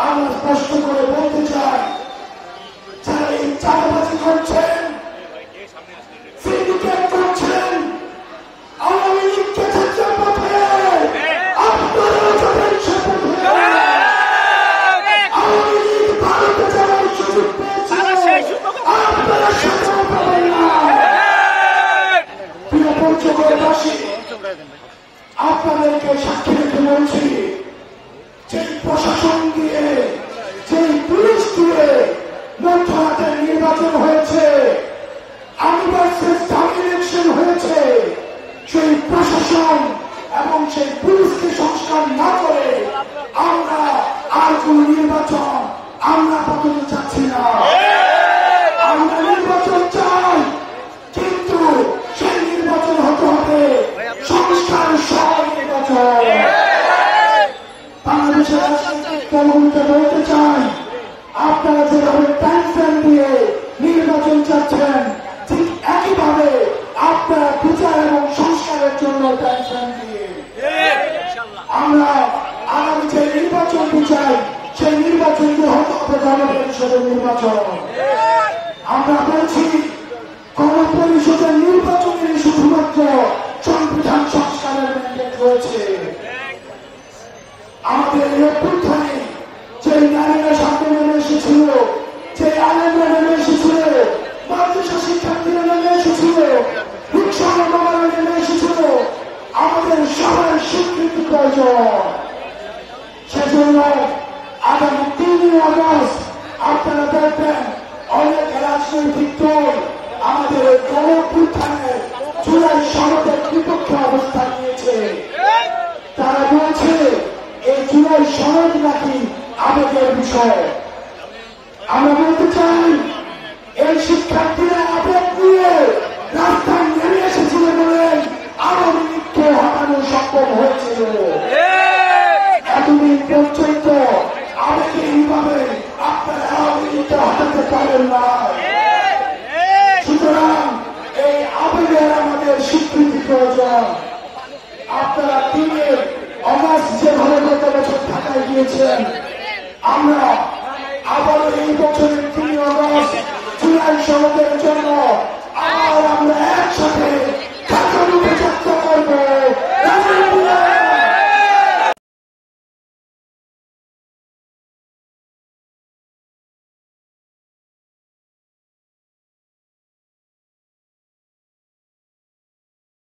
আমরা স্পষ্ট করে বলতে চাই, যারা এই চাঁদাবাজি করছেন, সিন্ডিকেট করছেন, আওয়ামী লীগকে ছাড়ার পথে আপনারা যাবেন সে পথে। আওয়ামী লীগ ভারতে যাওয়ার সুযোগ পেয়েছে, আপনারা সেটাও পাবেন না। প্রিয় পঞ্চগড়বাসী, আপনাদেরকে সাক্ষী রেখে বলছি, যে প্রশাসন দিয়ে, যে পুলিশ দিয়ে মধ্যরাতে নির্বাচন হয়েছে, ইলেকশন হয়েছে, সেই প্রশাসন এবং সেই পুলিশকে সংস্কার না করে আমরা আর কোন নির্বাচন আমরা আপাতত চাচ্ছি না। আমরা নির্বাচন চাই, কিন্তু সেই নির্বাচন হতে হবে সংস্কার সহ নির্বাচন। বাংলাদেশের রাজনৈতিক দলগুলোকে বলতে চাই, আপনারা যেভাবে টাইম দিয়ে নির্বাচন চাচ্ছেন, ঠিক একইভাবে আপনারা বিচার এবং সংস্কারের জন্য টাইম দিয়ে আমরা আগামী যে নির্বাচনটি চাই, সেই নির্বাচনটি হতে হবে গণপরিষদের নির্বাচন। আমরা বলছি, গণপরিষদের নির্বাচনের শুধুমাত্র সংবিধান সংস্কারের ম্যান্ডেট রয়েছে। আমাদের এই অভ্যুত্থানে যে নারীরা সামনে নেমে এসেছিল, যে আলেমরা নেমে এসেছিল, মাদ্রাসা শিক্ষার্থীরা নেমে এসেছিল, রিক্সা বাবারা নেমে এসেছিল, আমাদের সবার স্বীকৃতি প্রয়োজন। সেজন্য আগামী 3 আগস্ট আপনারা দেখবেন অনেক রাজনৈতিক দল আমাদের গণঅভ্যুত্থানের জুলাই সনদের বিপক্ষে অবস্থান নিয়েছে। তারা বলছে এই জুলাই সনদ নাকি আবেগের বিষয়। আমরা বলতে চাই, এই শিক্ষার্থীরা আবেগ নিয়ে রাস্তায় নেমে এসেছিল বলে আওয়ামী লীগকে হটানো সম্ভব হয়েছিল। এতদিন পর্যন্ত আবেগহীনভাবে আপনারা আওয়ামী লীগকে হটাতে পারেন না। সুতরাং এই আবেগের আমাদের স্বীকৃতি প্রয়োজন। আপনারা 3 আগস্ট যেভাবে গত বছর ঢাকায় গিয়েছেন, আমরা আবারও এই বছরের 3 আগস্ট জুলাই সনদের জন্য আবার আমরা একসাথে ঢাকা মুখে যাত্রা করবো।